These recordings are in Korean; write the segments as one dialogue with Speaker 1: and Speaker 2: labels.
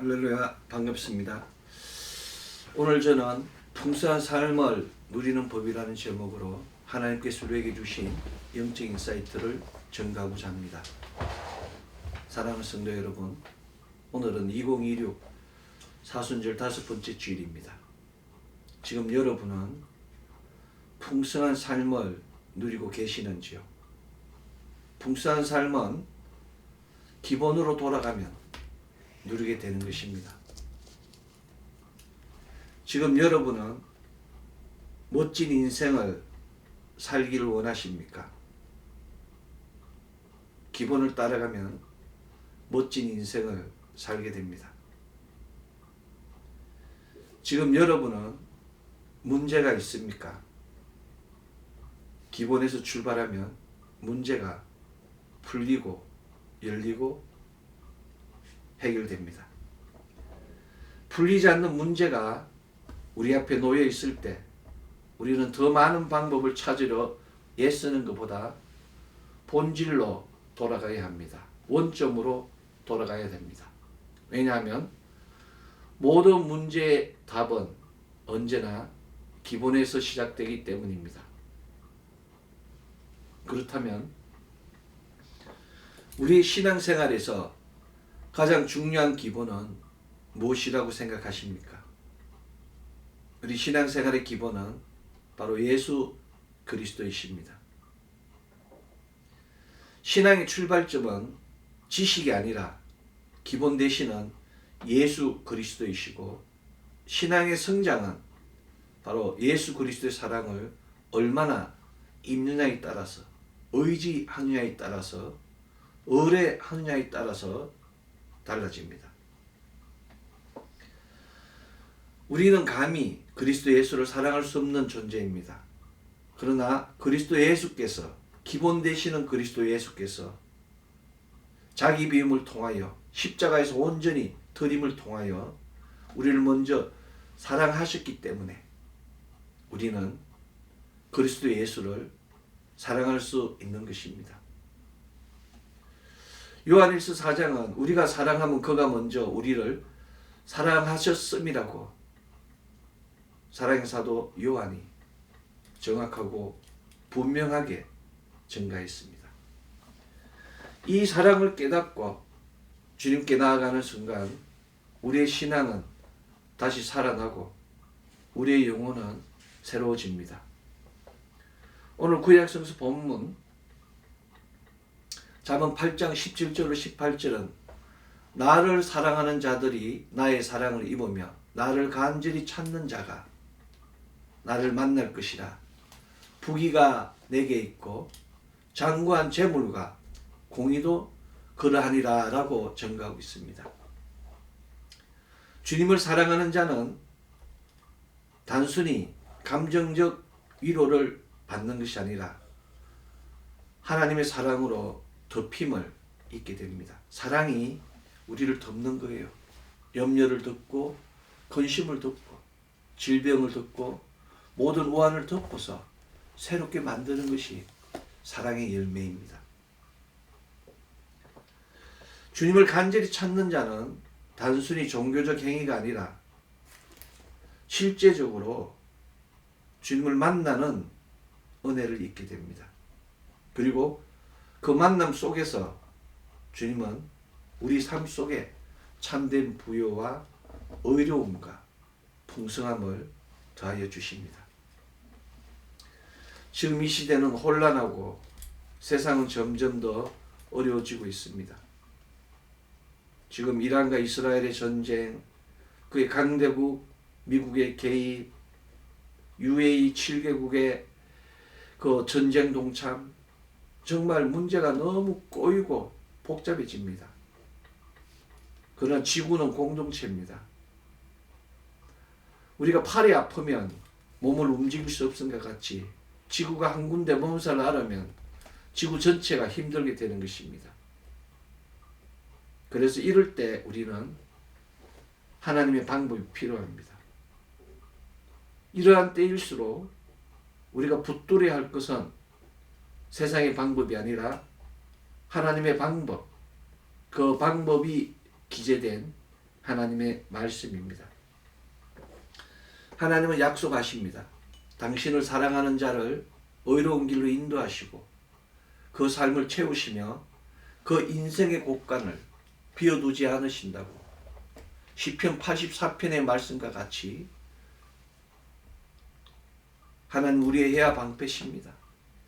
Speaker 1: 할렐루야, 반갑습니다. 오늘 저는 풍성한 삶을 누리는 법이라는 제목으로 하나님께서 우리에게 주신 영적인 사이트를 전가하고자 합니다. 사랑하는 성도 여러분, 오늘은 2026 사순절 5번째 주일입니다. 지금 여러분은 풍성한 삶을 누리고 계시는지요? 풍성한 삶은 기본으로 돌아가면 누리게 되는 것입니다. 지금 여러분은 멋진 인생을 살기를 원하십니까? 기본을 따라가면 멋진 인생을 살게 됩니다. 지금 여러분은 문제가 있습니까? 기본에서 출발하면 문제가 풀리고 열리고 해결됩니다. 풀리지 않는 문제가 우리 앞에 놓여 있을 때 우리는 더 많은 방법을 찾으려 애쓰는 것보다 본질로 돌아가야 합니다. 원점으로 돌아가야 됩니다. 왜냐하면 모든 문제의 답은 언제나 기본에서 시작되기 때문입니다. 그렇다면 우리 신앙생활에서 가장 중요한 기본은 무엇이라고 생각하십니까? 우리 신앙생활의 기본은 바로 예수 그리스도이십니다. 신앙의 출발점은 지식이 아니라 기본 대신은 예수 그리스도이시고, 신앙의 성장은 바로 예수 그리스도의 사랑을 얼마나 입느냐에 따라서, 의지하느냐에 따라서, 의뢰하느냐에 따라서 달라집니다. 우리는 감히 그리스도 예수를 사랑할 수 없는 존재입니다. 그러나 그리스도 예수께서, 기본 되시는 그리스도 예수께서 자기 비움을 통하여, 십자가에서 온전히 드림을 통하여 우리를 먼저 사랑하셨기 때문에 우리는 그리스도 예수를 사랑할 수 있는 것입니다. 요한일서 4장은 우리가 사랑하면 그가 먼저 우리를 사랑하셨음이라고 사랑의 사도 요한이 정확하고 분명하게 증가했습니다. 이 사랑을 깨닫고 주님께 나아가는 순간 우리의 신앙은 다시 살아나고 우리의 영혼은 새로워집니다. 오늘 구약성서 본문 잠언 8장 17절로 18절은 나를 사랑하는 자들이 나의 사랑을 입으며 나를 간절히 찾는 자가 나를 만날 것이라. 부귀가 내게 있고 장구한 재물과 공의도 그러하니라 라고 전가하고 있습니다. 주님을 사랑하는 자는 단순히 감정적 위로를 받는 것이 아니라 하나님의 사랑으로 덮임을 입게 됩니다. 사랑이 우리를 덮는 거예요. 염려를 덮고 근심을 덮고 질병을 덮고 모든 우환을 덮고서 새롭게 만드는 것이 사랑의 열매입니다. 주님을 간절히 찾는 자는 단순히 종교적 행위가 아니라 실제적으로 주님을 만나는 은혜를 입게 됩니다. 그리고 그 만남 속에서 주님은 우리 삶 속에 참된 부요와 의로움과 풍성함을 더하여 주십니다. 지금 이 시대는 혼란하고 세상은 점점 더 어려워지고 있습니다. 지금 이란과 이스라엘의 전쟁, 그의 강대국 미국의 개입, UAE 7개국의 그 전쟁 동참, 정말 문제가 너무 꼬이고 복잡해집니다. 그러나 지구는 공동체입니다. 우리가 팔이 아프면 몸을 움직일 수 없은 것 같이 지구가 한 군데 몸살을 앓으면 지구 전체가 힘들게 되는 것입니다. 그래서 이럴 때 우리는 하나님의 방법이 필요합니다. 이러한 때일수록 우리가 붙들어야 할 것은 세상의 방법이 아니라 하나님의 방법, 그 방법이 기재된 하나님의 말씀입니다. 하나님은 약속하십니다. 당신을 사랑하는 자를 의로운 길로 인도하시고 그 삶을 채우시며 그 인생의 곳간을 비워두지 않으신다고. 시편 84편의 말씀과 같이 하나님 우리의 해야 방패십니다.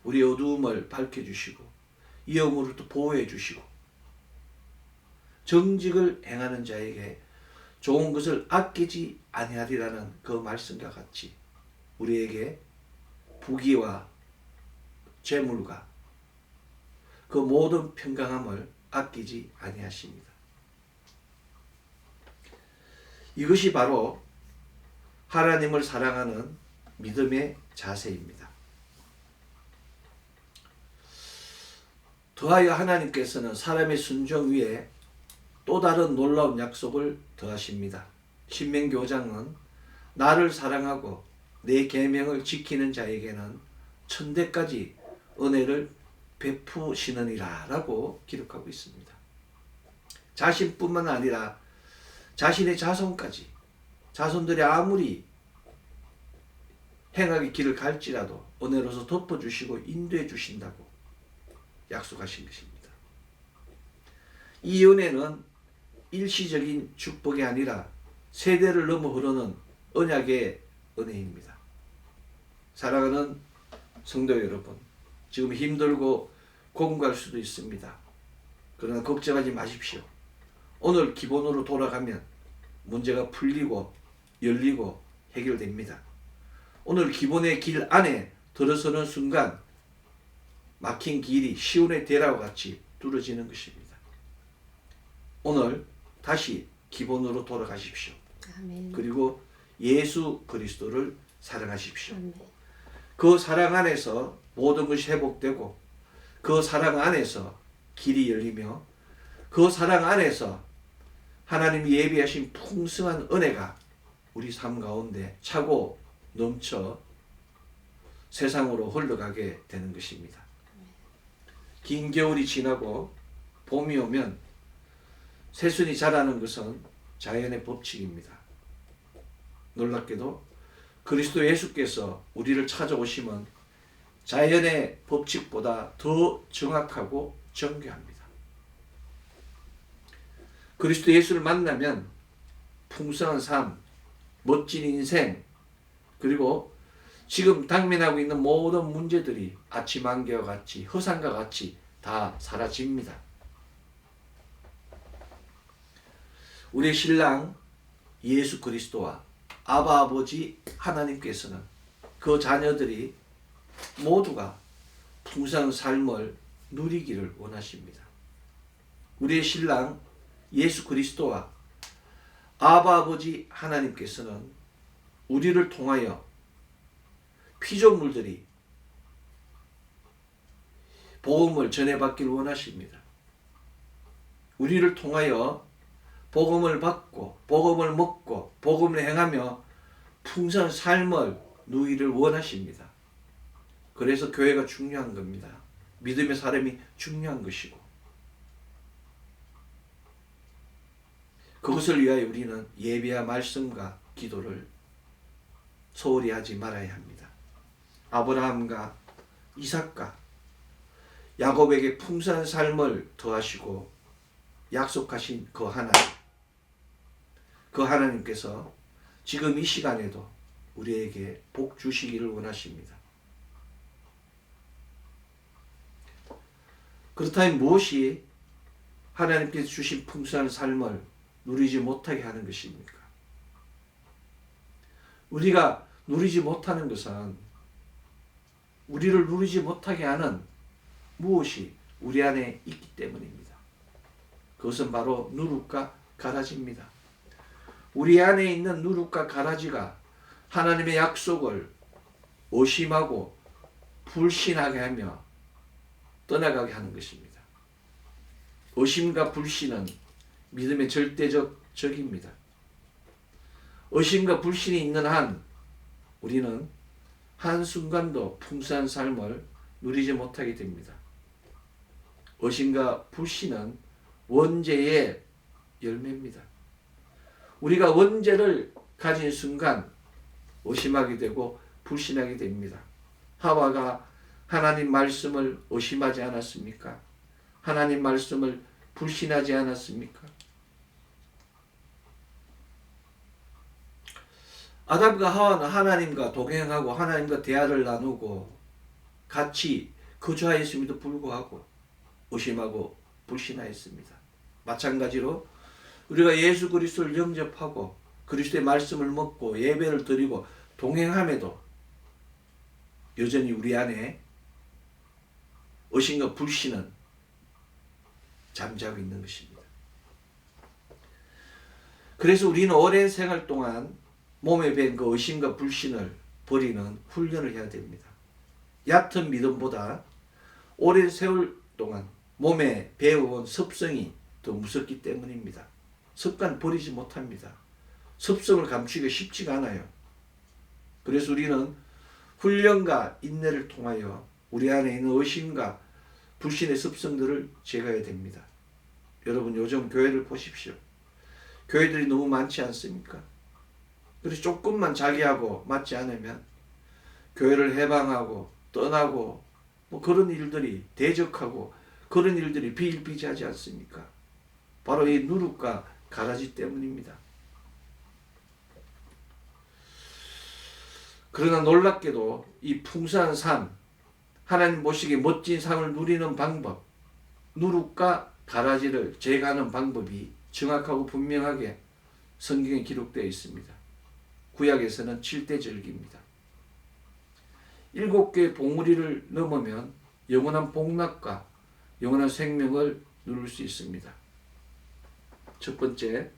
Speaker 1: 우리의 어두움을 밝혀주시고 위험으로부터 보호해 주시고 정직을 행하는 자에게 좋은 것을 아끼지 아니하리라는 그 말씀과 같이 우리에게 부귀와 재물과 그 모든 평강함을 아끼지 아니하십니다. 이것이 바로 하나님을 사랑하는 믿음의 자세입니다. 더하여 하나님께서는 사람의 순종 위에 또 다른 놀라운 약속을 더하십니다. 신명기 5장은 나를 사랑하고 내 계명을 지키는 자에게는 천대까지 은혜를 베푸시느니라 라고 기록하고 있습니다. 자신뿐만 아니라 자신의 자손까지, 자손들이 아무리 행악의 길을 갈지라도 은혜로서 덮어주시고 인도해 주신다고 약속하신 것입니다. 이 은혜는 일시적인 축복이 아니라 세대를 넘어 흐르는 언약의 은혜입니다. 사랑하는 성도 여러분, 지금 힘들고 공부할 수도 있습니다. 그러나 걱정하지 마십시오. 오늘 기본으로 돌아가면 문제가 풀리고 열리고 해결됩니다. 오늘 기본의 길 안에 들어서는 순간 막힌 길이 시온의 대라와 같이 뚫어지는 것입니다. 오늘 다시 기본으로 돌아가십시오.
Speaker 2: 아멘.
Speaker 1: 그리고 예수 그리스도를 사랑하십시오.
Speaker 2: 아멘.
Speaker 1: 그 사랑 안에서 모든 것이 회복되고 그 사랑 안에서 길이 열리며 그 사랑 안에서 하나님이 예비하신 풍성한 은혜가 우리 삶 가운데 차고 넘쳐 세상으로 흘러가게 되는 것입니다. 긴 겨울이 지나고 봄이 오면 새순이 자라는 것은 자연의 법칙입니다. 놀랍게도 그리스도 예수께서 우리를 찾아오시면 자연의 법칙보다 더 정확하고 정교합니다. 그리스도 예수를 만나면 풍성한 삶, 멋진 인생, 그리고 지금 당면하고 있는 모든 문제들이 아침 안개와 같이 허상과 같이 다 사라집니다. 우리의 신랑 예수 그리스도와 아바 아버지 하나님께서는 그 자녀들이 모두가 풍성한 삶을 누리기를 원하십니다. 우리의 신랑 예수 그리스도와 아바 아버지 하나님께서는 우리를 통하여 피조물들이 복음을 전해받기를 원하십니다. 우리를 통하여 복음을 받고 복음을 먹고 복음을 행하며 풍성한 삶을 누리기를 원하십니다. 그래서 교회가 중요한 겁니다. 믿음의 사람이 중요한 것이고 그것을 위하여 우리는 예배와 말씀과 기도를 소홀히 하지 말아야 합니다. 아브라함과 이삭과 야곱에게 풍성한 삶을 더하시고 약속하신 그 하나님, 그 하나님께서 지금 이 시간에도 우리에게 복 주시기를 원하십니다. 그렇다면 무엇이 하나님께서 주신 풍성한 삶을 누리지 못하게 하는 것입니까? 우리가 누리지 못하는 것은 우리를 누리지 못하게 하는 무엇이 우리 안에 있기 때문입니다. 그것은 바로 누룩과 가라지입니다. 우리 안에 있는 누룩과 가라지가 하나님의 약속을 의심하고 불신하게 하며 떠나가게 하는 것입니다. 의심과 불신은 믿음의 절대적 적입니다. 의심과 불신이 있는 한 우리는 한순간도 풍성한 삶을 누리지 못하게 됩니다. 의심과 불신은 원죄의 열매입니다. 우리가 원죄를 가진 순간 의심하게 되고 불신하게 됩니다. 하와가 하나님 말씀을 의심하지 않았습니까? 하나님 말씀을 불신하지 않았습니까? 아담과 하와는 하나님과 동행하고 하나님과 대화를 나누고 같이 거주하였음에도 불구하고 의심하고 불신하였습니다. 마찬가지로 우리가 예수 그리스도를 영접하고 그리스도의 말씀을 먹고 예배를 드리고 동행함에도 여전히 우리 안에 의심과 불신은 잠자고 있는 것입니다. 그래서 우리는 오랜 생활 동안 몸에 밴 그 의심과 불신을 버리는 훈련을 해야 됩니다. 얕은 믿음보다 오랜 세월 동안 몸에 배워온 습성이 더 무섭기 때문입니다. 습관 버리지 못합니다. 습성을 감추기가 쉽지가 않아요. 그래서 우리는 훈련과 인내를 통하여 우리 안에 있는 의심과 불신의 습성들을 제거해야 됩니다. 여러분 요즘 교회를 보십시오. 교회들이 너무 많지 않습니까? 그래서 조금만 자기하고 맞지 않으면 교회를 해방하고 떠나고 뭐 그런 일들이 대적하고 그런 일들이 비일비재하지 않습니까? 바로 이 누룩과 가라지 때문입니다. 그러나 놀랍게도 이 풍성한 삶, 하나님 보시기에 멋진 삶을 누리는 방법, 누룩과 가라지를 제거하는 방법이 정확하고 분명하게 성경에 기록되어 있습니다. 구약에서는 7대 절기입니다. 7개의 봉우리를 넘으면 영원한 복락과 영원한 생명을 누릴 수 있습니다. 첫 번째,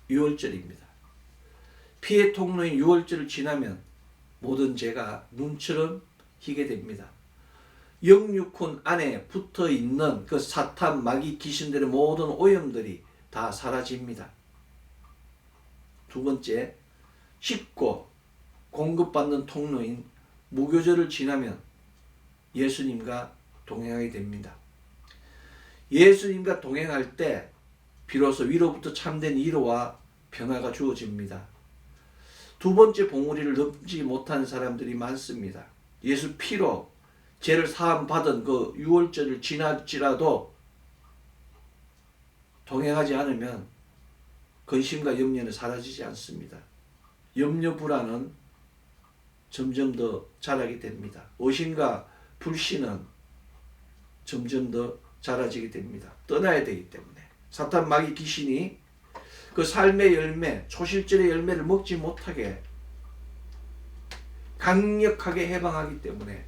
Speaker 1: 유월절입니다. 피해 통로인 유월절을 지나면 모든 죄가 눈처럼 희게 됩니다. 영육혼 안에 붙어 있는 그 사탄, 마귀, 귀신들의 모든 오염들이 다 사라집니다. 두 번째, 쉽고 공급받는 통로인 무교절을 지나면 예수님과 동행하게 됩니다. 예수님과 동행할 때 비로소 위로부터 참된 위로와 평화가 주어집니다. 두 번째 봉우리를 넘지 못한 사람들이 많습니다. 예수 피로 죄를 사함 받은 그 유월절을 지날지라도 동행하지 않으면 근심과 염려는 사라지지 않습니다. 염려 불안은 점점 더 자라게 됩니다. 의심과 불신은 점점 더 자라지게 됩니다. 떠나야 되기 때문에 사탄, 마귀, 귀신이 그 삶의 열매, 초실절의 열매를 먹지 못하게 강력하게 해방하기 때문에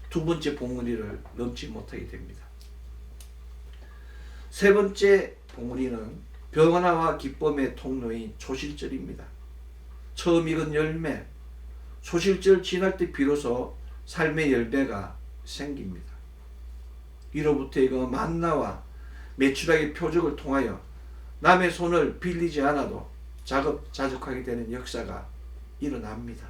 Speaker 1: 두 번째 봉우리를 넘지 못하게 됩니다. 세 번째 봉우리는 평화와 기쁨의 통로인 초실절입니다. 처음 익은 열매, 초실절 지날 때 비로소 삶의 열매가 생깁니다. 이로부터 그 만나와 매출하게 표적을 통하여 남의 손을 빌리지 않아도 자급자족하게 되는 역사가 일어납니다.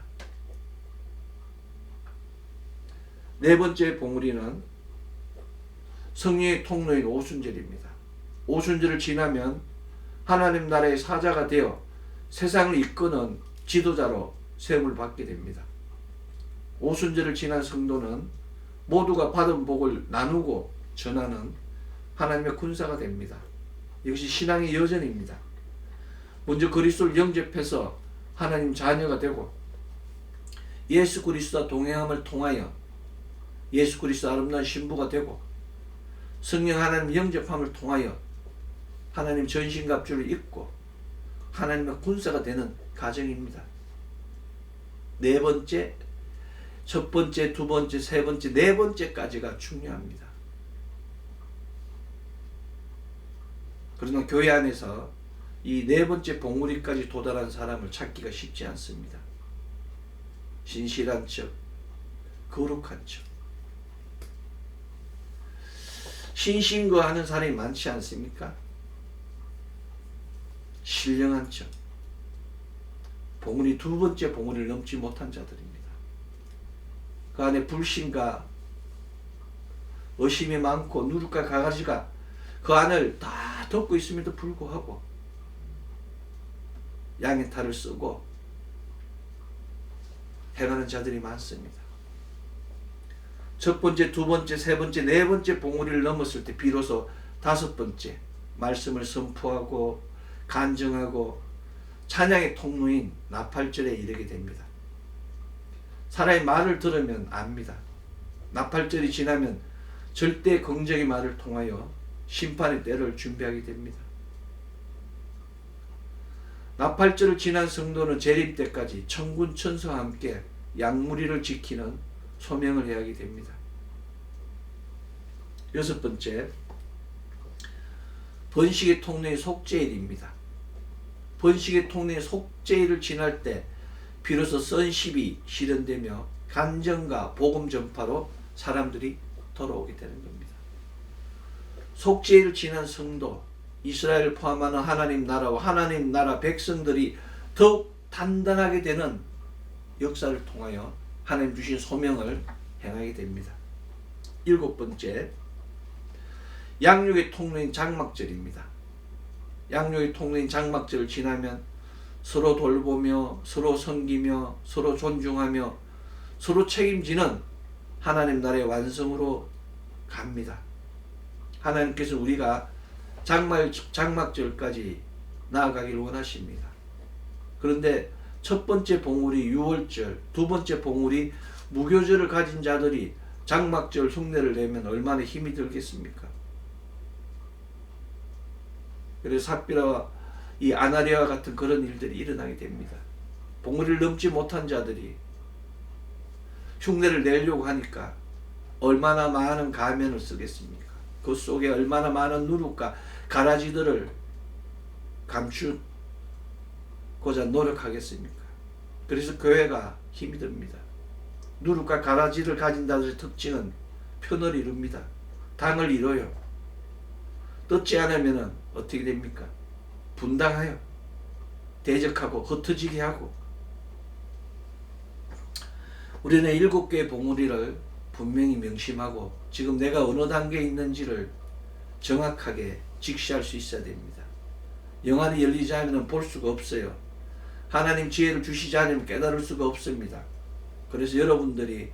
Speaker 1: 네 번째 봉우리는 성령의 통로인 오순절입니다. 오순절을 지나면 하나님 나라의 사자가 되어 세상을 이끄는 지도자로 세움을 받게 됩니다. 오순절을 지난 성도는 모두가 받은 복을 나누고 전하는 하나님의 군사가 됩니다. 이것이 신앙의 여정입니다. 먼저 그리스도를 영접해서 하나님 자녀가 되고 예수 그리스도와 동행함을 통하여 예수 그리스도 아름다운 신부가 되고 성령 하나님 영접함을 통하여 하나님 전신갑주를 입고 하나님의 군사가 되는 과정입니다. 네 번째, 첫 번째, 두 번째, 세 번째, 네 번째까지가 중요합니다. 그러나 교회 안에서 이 네 번째 봉우리까지 도달한 사람을 찾기가 쉽지 않습니다. 신실한 척, 거룩한 척. 신신거하는 사람이 많지 않습니까? 신령한 척. 봉우리 두 번째 봉우리를 넘지 못한 자들입니다. 그 안에 불신과 의심이 많고 누룩과 가가지가 그 안을 다 덮고 있음에도 불구하고 양의 탈을 쓰고 행하는 자들이 많습니다. 첫 번째, 두 번째, 세 번째, 네 번째 봉우리를 넘었을 때 비로소 다섯 번째 말씀을 선포하고 간증하고 찬양의 통로인 나팔절에 이르게 됩니다. 사람의 말을 들으면 압니다. 나팔절이 지나면 절대 긍정의 말을 통하여 심판의 때를 준비하게 됩니다. 나팔절을 지난 성도는 재림 때까지 천군 천사와 함께 양무리를 지키는 소명을 해야 됩니다. 여섯 번째, 번식의 통로의 속죄일입니다. 번식의 통로의 속죄일을 지날 때 비로소 선십이 실현되며 간증과 복음 전파로 사람들이 돌아오게 되는 겁니다. 속죄일을 지난 성도, 이스라엘을 포함하는 하나님 나라와 하나님 나라 백성들이 더욱 단단하게 되는 역사를 통하여 하나님 주신 소명을 행하게 됩니다. 일곱 번째, 양육의 통로인 장막절입니다. 양육의 통로인 장막절을 지나면 서로 돌보며 서로 섬기며 서로 존중하며 서로 책임지는 하나님 나라의 완성으로 갑니다. 하나님께서 우리가 장막절까지 나아가기를 원하십니다. 그런데 첫 번째 봉우리 유월절, 두 번째 봉우리 무교절을 가진 자들이 장막절 흉내를 내면 얼마나 힘이 들겠습니까? 그래서 삽비라와 이 아나리아와 같은 그런 일들이 일어나게 됩니다. 봉우리를 넘지 못한 자들이 흉내를 내려고 하니까 얼마나 많은 가면을 쓰겠습니까? 그 속에 얼마나 많은 누룩과 가라지들을 감추고자 노력하겠습니까? 그래서 교회가 힘이 듭니다. 누룩과 가라지를 가진 자들의 특징은 편을 이룹니다. 당을 이뤄요. 뜯지 않으면 어떻게 됩니까? 분당하여 대적하고 흩어지게 하고. 우리는 7개의 봉우리를 분명히 명심하고 지금 내가 어느 단계에 있는지를 정확하게 직시할 수 있어야 됩니다. 영안이 열리지 않으면 볼 수가 없어요. 하나님 지혜를 주시지 않으면 깨달을 수가 없습니다. 그래서 여러분들이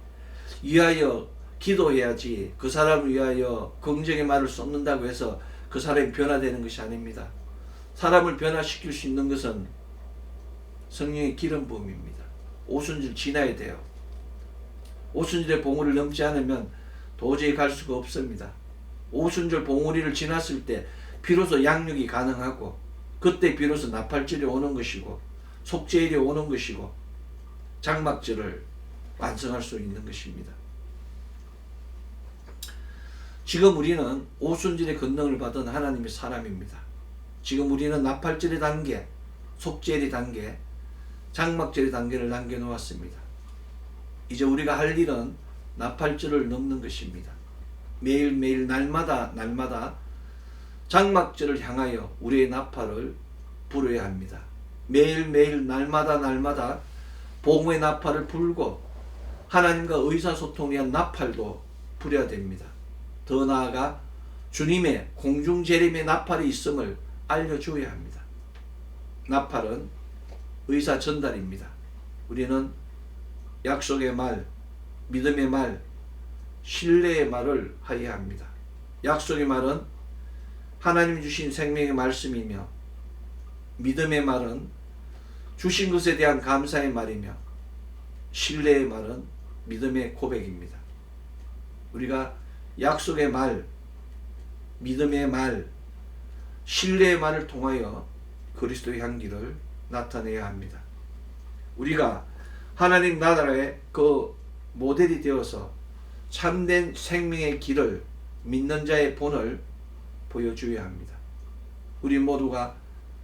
Speaker 1: 위하여 기도해야지 그 사람을 위하여 긍정의 말을 쏟는다고 해서 그 사람이 변화되는 것이 아닙니다. 사람을 변화시킬 수 있는 것은 성령의 기름 부음입니다. 오순절 지나야 돼요. 오순절의 봉우리를 넘지 않으면 도저히 갈 수가 없습니다. 오순절 봉우리를 지났을 때 비로소 양육이 가능하고 그때 비로소 나팔절이 오는 것이고 속죄일이 오는 것이고 장막절을 완성할 수 있는 것입니다. 지금 우리는 오순절의 권능을 받은 하나님의 사람입니다. 지금 우리는 나팔절의 단계, 속죄일의 단계, 장막절의 단계를 남겨놓았습니다. 이제 우리가 할 일은 나팔절을 넘는 것입니다. 매일매일 날마다 장막절을 향하여 우리의 나팔을 불어야 합니다. 매일매일 날마다 복음의 나팔을 불고 하나님과 의사소통을 위한 나팔도 불어야 됩니다. 더 나아가 주님의 공중재림의 나팔이 있음을 알려줘야 합니다. 나팔은 의사 전달입니다. 우리는 약속의 말, 믿음의 말, 신뢰의 말을 하여야 합니다. 약속의 말은 하나님 주신 생명의 말씀이며 믿음의 말은 주신 것에 대한 감사의 말이며 신뢰의 말은 믿음의 고백입니다. 우리가 약속의 말, 믿음의 말, 신뢰의 말을 통하여 그리스도의 향기를 나타내야 합니다. 우리가 하나님 나라의 그 모델이 되어서 참된 생명의 길을 믿는 자의 본을 보여줘야 합니다. 우리 모두가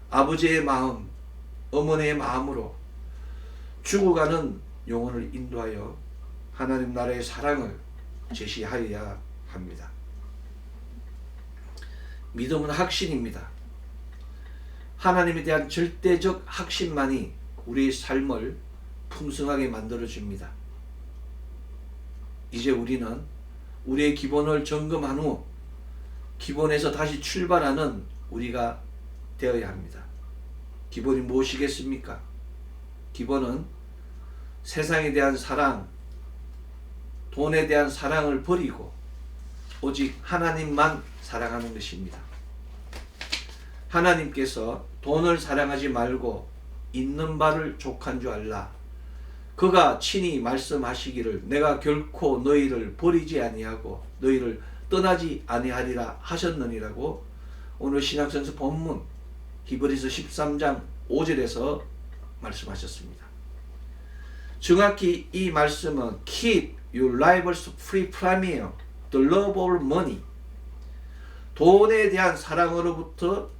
Speaker 1: 아버지의 마음, 어머니의 마음으로 죽어가는 영혼을 인도하여 하나님 나라의 사랑을 제시하여야 합니다. 믿음은 확신입니다. 하나님에 대한 절대적 확신만이 우리의 삶을 풍성하게 만들어줍니다. 이제 우리는 우리의 기본을 점검한 후 기본에서 다시 출발하는 우리가 되어야 합니다. 기본이 무엇이겠습니까? 기본은 세상에 대한 사랑, 돈에 대한 사랑을 버리고 오직 하나님만 사랑하는 것입니다. 하나님께서 돈을 사랑하지 말고 있는 바를 족한 줄 알라. 그가 친히 말씀하시기를 내가 결코 너희를 버리지 아니하고 너희를 떠나지 아니하리라 하셨느니라고 오늘 신약성서 본문 히브리서 13장 5절에서 말씀하셨습니다. 정확히 이 말씀은 Keep your lives free from the love of money. 돈에 대한 사랑으로부터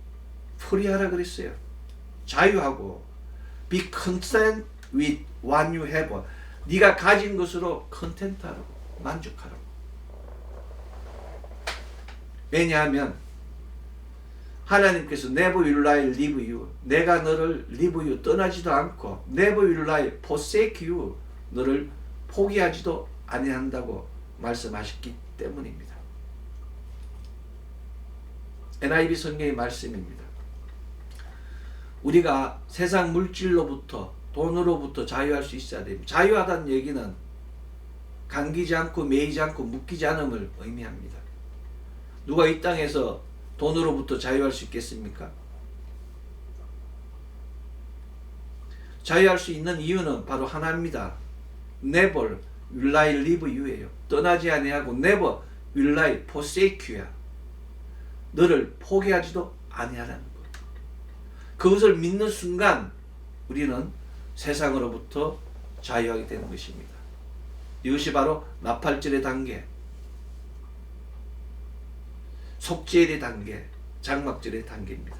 Speaker 1: 프리하라 그랬어요. 자유하고 Be content with what you have. 네가 가진 것으로 컨텐트하라고, 만족하라고. 왜냐하면 하나님께서 Never will I leave you. 내가 너를 leave you 떠나지도 않고 Never will I forsake you. 너를 포기하지도 아니한다고 말씀하셨기 때문입니다. NIV 성경의 말씀입니다. 우리가 세상 물질로부터 돈으로부터 자유할 수 있어야 됩니다. 자유하다는 얘기는 감기지 않고 매이지 않고 묶이지 않음을 의미합니다. 누가 이 땅에서 돈으로부터 자유할 수 있겠습니까? 자유할 수 있는 이유는 바로 하나입니다. Never will I leave you예요. 떠나지 아니하고 Never will I forsake you야. 너를 포기하지도 아니하라는 것. 그것을 믿는 순간 우리는 세상으로부터 자유하게 되는 것입니다. 이것이 바로 나팔절의 단계, 속죄일의 단계, 장막절의 단계입니다.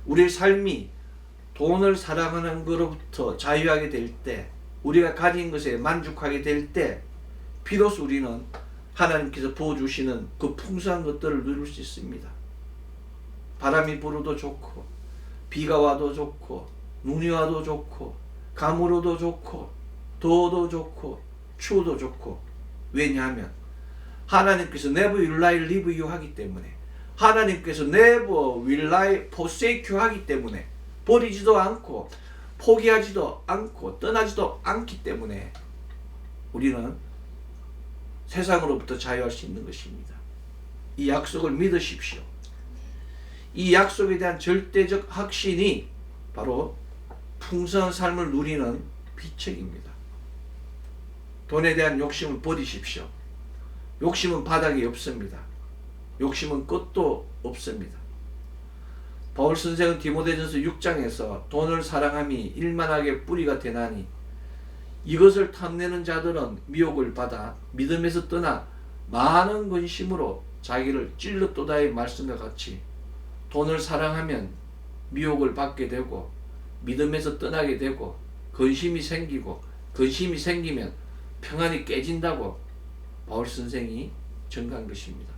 Speaker 1: 우리의 삶이 돈을 사랑하는 것으로부터 자유하게 될 때, 우리가 가진 것에 만족하게 될 때 비로소 우리는 하나님께서 부어주시는 그 풍성한 것들을 누릴 수 있습니다. 바람이 불어도 좋고 비가 와도 좋고 눈이 와도 좋고 가물어도 좋고 더워도 좋고 추워도 좋고. 왜냐하면 하나님께서 Never will I leave you 하기 때문에, 하나님께서 Never will I forsake you 하기 때문에, 버리지도 않고 포기하지도 않고 떠나지도 않기 때문에 우리는 세상으로부터 자유할 수 있는 것입니다. 이 약속을 믿으십시오. 이 약속에 대한 절대적 확신이 바로 풍성한 삶을 누리는 비책입니다. 돈에 대한 욕심을 버리십시오. 욕심은 바닥이 없습니다. 욕심은 끝도 없습니다. 바울 선생은 디모데전서 6장에서 돈을 사랑함이 일만하게 뿌리가 되나니 이것을 탐내는 자들은 미혹을 받아 믿음에서 떠나 많은 근심으로 자기를 찔렀도다의 말씀과 같이 돈을 사랑하면 미혹을 받게 되고 믿음에서 떠나게 되고 근심이 생기고, 근심이 생기면 평안이 깨진다고 바울 선생이 증거한 것입니다.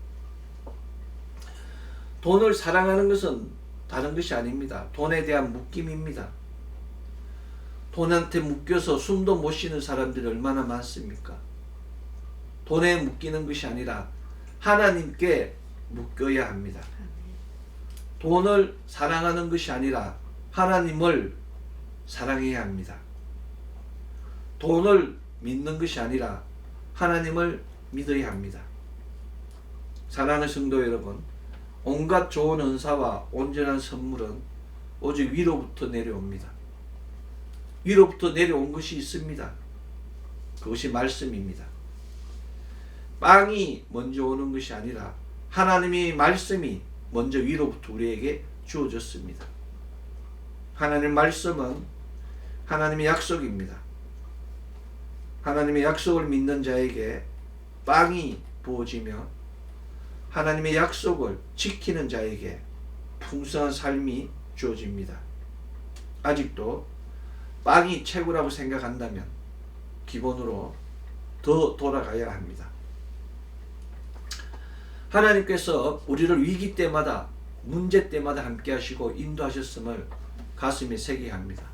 Speaker 1: 돈을 사랑하는 것은 다른 것이 아닙니다. 돈에 대한 묶임입니다. 돈한테 묶여서 숨도 못 쉬는 사람들이 얼마나 많습니까? 돈에 묶이는 것이 아니라 하나님께 묶여야 합니다. 돈을 사랑하는 것이 아니라 하나님을 사랑해야 합니다. 돈을 믿는 것이 아니라 하나님을 믿어야 합니다. 사랑하는 성도 여러분, 온갖 좋은 은사와 온전한 선물은 오직 위로부터 내려옵니다. 위로부터 내려온 것이 있습니다. 그것이 말씀입니다. 빵이 먼저 오는 것이 아니라 하나님의 말씀이 먼저 위로부터 우리에게 주어졌습니다. 하나님의 말씀은 하나님의 약속입니다. 하나님의 약속을 믿는 자에게 빵이 부어지며 하나님의 약속을 지키는 자에게 풍성한 삶이 주어집니다. 아직도 빵이 최고라고 생각한다면 기본으로 더 돌아가야 합니다. 하나님께서 우리를 위기 때마다, 문제 때마다 함께 하시고 인도하셨음을 가슴에 새기게 합니다.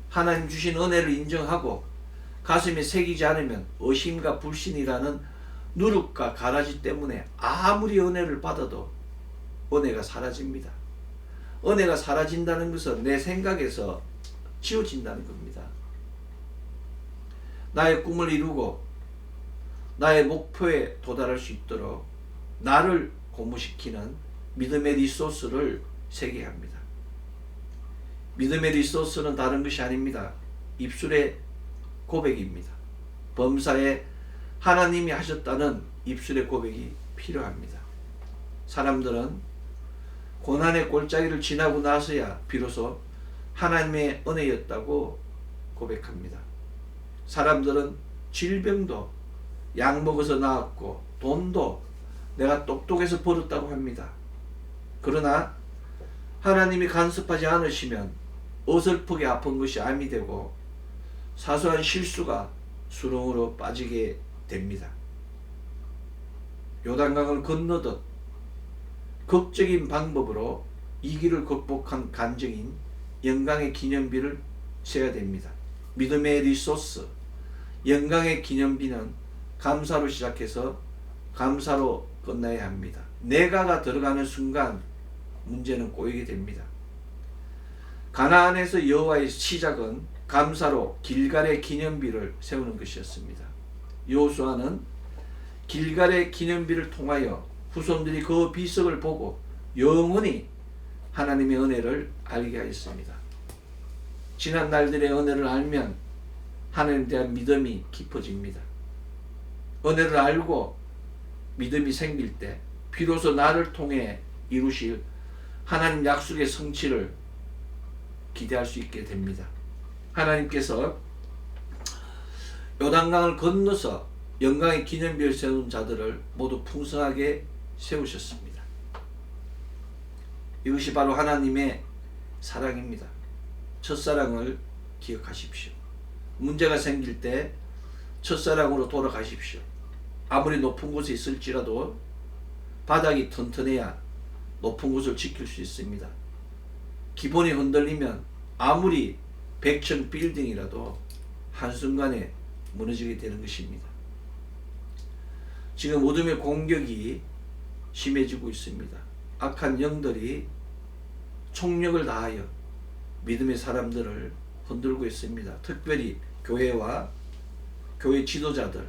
Speaker 1: 하나님 주신 은혜를 인정하고 가슴에 새기지 않으면 의심과 불신이라는 누룩과 가라지 때문에 아무리 은혜를 받아도 은혜가 사라집니다. 은혜가 사라진다는 것은 내 생각에서 지워진다는 겁니다. 나의 꿈을 이루고 나의 목표에 도달할 수 있도록 나를 고무시키는 믿음의 리소스를 새겨야 합니다. 믿음의 리소스는 다른 것이 아닙니다. 입술의 고백입니다. 범사에 하나님이 하셨다는 입술의 고백이 필요합니다. 사람들은 고난의 골짜기를 지나고 나서야 비로소 하나님의 은혜였다고 고백합니다. 사람들은 질병도 약 먹어서 나았고 돈도 내가 똑똑해서 벌었다고 합니다. 그러나 하나님이 간섭하지 않으시면 어설프게 아픈 것이 암이 되고 사소한 실수가 수렁으로 빠지게 됩니다. 요단강을 건너듯 극적인 방법으로 이 길을 극복한 간증인 영광의 기념비를 세워야 됩니다. 믿음의 리소스, 영광의 기념비는 감사로 시작해서 감사로 끝나야 합니다. 내가가 들어가는 순간 문제는 꼬이게 됩니다. 가나안에서 여호와의 시작은 감사로 길갈의 기념비를 세우는 것이었습니다. 여호수아는 길갈의 기념비를 통하여 후손들이 그 비석을 보고 영원히 하나님의 은혜를 알게 하였습니다. 지난 날들의 은혜를 알면 하나님에 대한 믿음이 깊어집니다. 은혜를 알고 믿음이 생길 때 비로소 나를 통해 이루실 하나님 약속의 성취를 기대할 수 있게 됩니다. 하나님께서 요단강을 건너서 영광의 기념비를 세운 자들을 모두 풍성하게 세우셨습니다. 이것이 바로 하나님의 사랑입니다. 첫사랑을 기억하십시오. 문제가 생길 때 첫사랑으로 돌아가십시오. 아무리 높은 곳에 있을지라도 바닥이 튼튼해야 높은 곳을 지킬 수 있습니다. 기본이 흔들리면 아무리 100층 빌딩이라도 한순간에 무너지게 되는 것입니다. 지금 어둠의 공격이 심해지고 있습니다. 악한 영들이 총력을 다하여 믿음의 사람들을 흔들고 있습니다. 특별히 교회와 교회 지도자들,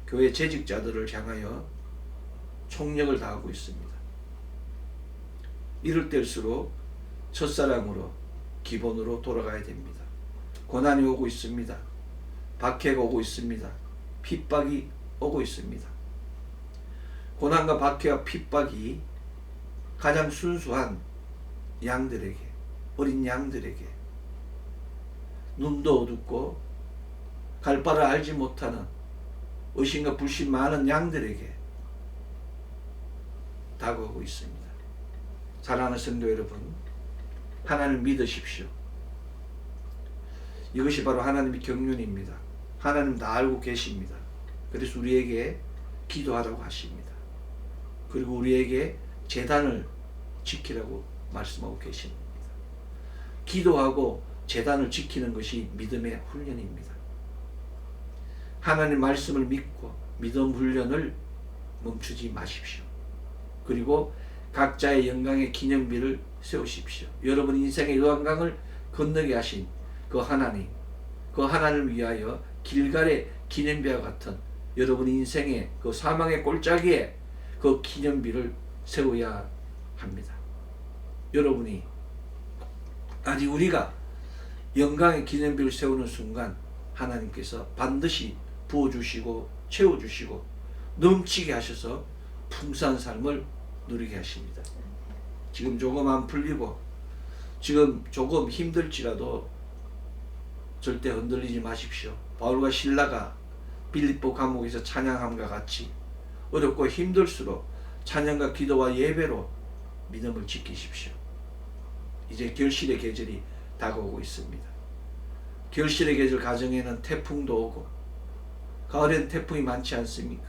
Speaker 1: 교회 재직자들을 향하여 총력을 다하고 있습니다. 이럴 때일수록 첫사랑으로 기본으로 돌아가야 됩니다. 고난이 오고 있습니다. 박해가 오고 있습니다. 핍박이 오고 있습니다. 고난과 박해와 핍박이 가장 순수한 양들에게, 어린 양들에게, 눈도 어둡고 갈 바를 알지 못하는 의심과 불신 많은 양들에게 다가오고 있습니다. 사랑하는 성도 여러분, 하나님을 믿으십시오. 이것이 바로 하나님의 경륜입니다. 하나님 다 알고 계십니다. 그래서 우리에게 기도하라고 하십니다. 그리고 우리에게 제단을 지키라고 말씀하고 계십니다. 기도하고 제단을 지키는 것이 믿음의 훈련입니다. 하나님 말씀을 믿고 믿음 훈련을 멈추지 마십시오. 그리고 각자의 영광의 기념비를 세우십시오. 여러분 인생의 요단강을 건너게 하신 그 하나님, 그 하나님을 위하여 길갈의 기념비와 같은 여러분 인생의 그 사망의 골짜기에 그 기념비를 세워야 합니다. 여러분이 아직 우리가 영광의 기념비를 세우는 순간 하나님께서 반드시 부어주시고 채워주시고 넘치게 하셔서 풍성한 삶을 누리게 하십니다. 지금 조금 안 풀리고 지금 조금 힘들지라도 절대 흔들리지 마십시오. 바울과 실라가 빌립보 감옥에서 찬양함과 같이 어렵고 힘들수록 찬양과 기도와 예배로 믿음을 지키십시오. 이제 결실의 계절이 다가오고 있습니다. 결실의 계절 가정에는 태풍도 오고 가을엔 태풍이 많지 않습니까?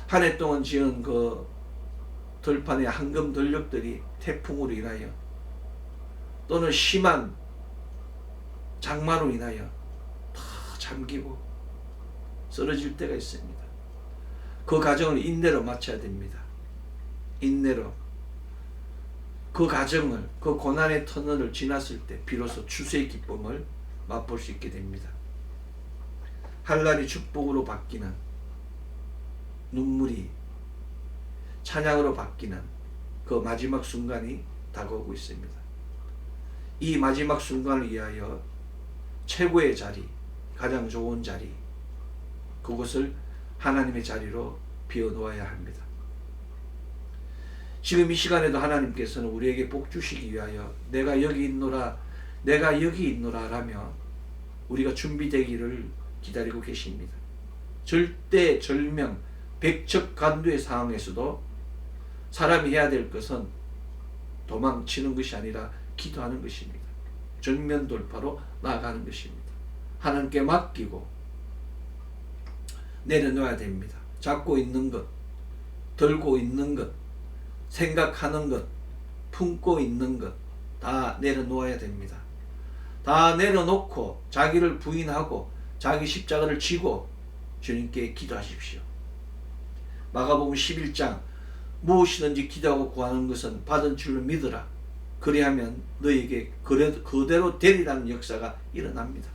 Speaker 1: 한 해 동안 지은 그 들판의 황금 들녘들이 태풍으로 인하여 또는 심한 장마로 인하여 다 잠기고 쓰러질 때가 있습니다. 그 과정을 인내로 마쳐야 됩니다. 인내로 그 과정을, 그 고난의 터널을 지났을 때 비로소 추수의 기쁨을 맛볼 수 있게 됩니다. 한란이 축복으로 바뀌는, 눈물이 찬양으로 바뀌는 그 마지막 순간이 다가오고 있습니다. 이 마지막 순간을 위하여 최고의 자리, 가장 좋은 자리, 그것을 하나님의 자리로 비워놓아야 합니다. 지금 이 시간에도 하나님께서는 우리에게 복 주시기 위하여 내가 여기 있노라, 내가 여기 있노라 라며 우리가 준비되기를 기다리고 계십니다. 절대절명, 백척간두의 상황에서도 사람이 해야 될 것은 도망치는 것이 아니라 기도하는 것입니다. 정면 돌파로 나아가는 것입니다. 하나님께 맡기고 내려놓아야 됩니다. 잡고 있는 것, 들고 있는 것, 생각하는 것, 품고 있는 것 다 내려놓아야 됩니다. 다 내려놓고 자기를 부인하고 자기 십자가를 지고 주님께 기도하십시오. 마가복음 11장 무엇이든지 기도하고 구하는 것은 받은 줄로 믿으라. 그리하면 너에게 그대로 되리라는 역사가 일어납니다.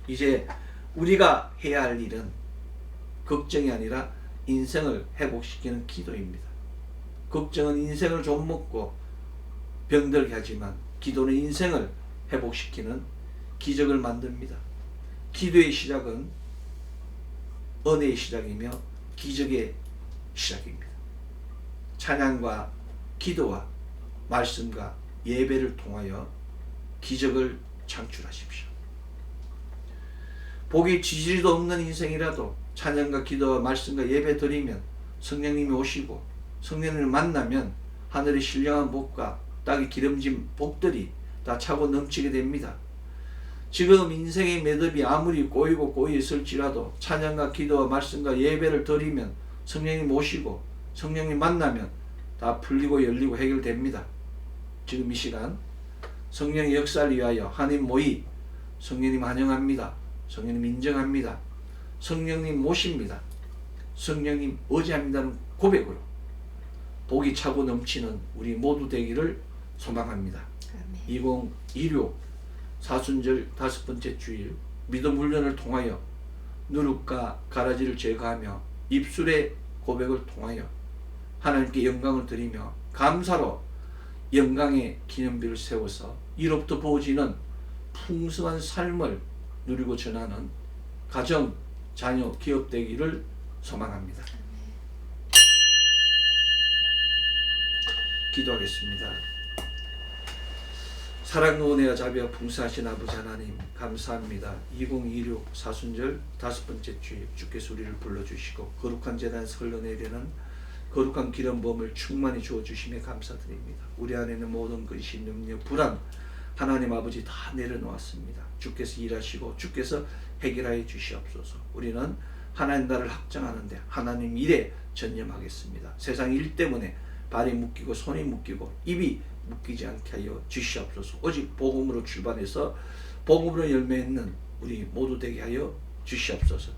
Speaker 1: 이제 우리가 해야 할 일은 걱정이 아니라 인생을 회복시키는 기도입니다. 걱정은 인생을 좀먹고 병들게 하지만 기도는 인생을 회복시키는 기적을 만듭니다. 기도의 시작은 은혜의 시작이며 기적의 시작입니다. 찬양과 기도와 말씀과 예배를 통하여 기적을 창출하십시오. 복이 지지리도 없는 인생이라도 찬양과 기도와 말씀과 예배 드리면 성령님이 오시고 성령님을 만나면 하늘의 신령한 복과 땅의 기름진 복들이 다 차고 넘치게 됩니다. 지금 인생의 매듭이 아무리 꼬이고 꼬여 있을지라도 찬양과 기도와 말씀과 예배를 드리면 성령님 오시고 성령님 만나면 다 풀리고 열리고 해결됩니다. 지금 이 시간 성령의 역사를 위하여 한인 모의, 성령님 환영합니다. 성령님 인정합니다. 성령님 모십니다. 성령님 의지합니다는 고백으로 복이 차고 넘치는 우리 모두 되기를 소망합니다. 아멘. 2026 사순절 5번째 주일 믿음 훈련을 통하여 누룩과 가라지를 제거하며 입술의 고백을 통하여 하나님께 영광을 드리며 감사로 영광의 기념비를 세워서 이로부터 부어지는 풍성한 삶을 누리고 전하는 가정, 자녀, 기업 되기를 소망합니다. 기도하겠습니다. 사랑과 은혜와 자비와 풍성하신 아버지 하나님 감사합니다. 2026 사순절 5번째 주일 주께서 우리를 불러주시고 거룩한 제단에서 흘러내리는 거룩한 기름부음을 충만히 주어주심에 감사드립니다. 우리 안에 있는 모든 근심, 염려, 불안 하나님 아버지 다 내려놓았습니다. 주께서 일하시고 주께서 해결하여 주시옵소서. 우리는 하나님 나라를 확장하는데 하나님 일에 전념하겠습니다. 세상 일 때문에 발이 묶이고 손이 묶이고 입이 묶이지 않게 하여 주시옵소서. 오직 복음으로 출발해서 복음으로 열매 있는 우리 모두 되게 하여 주시옵소서.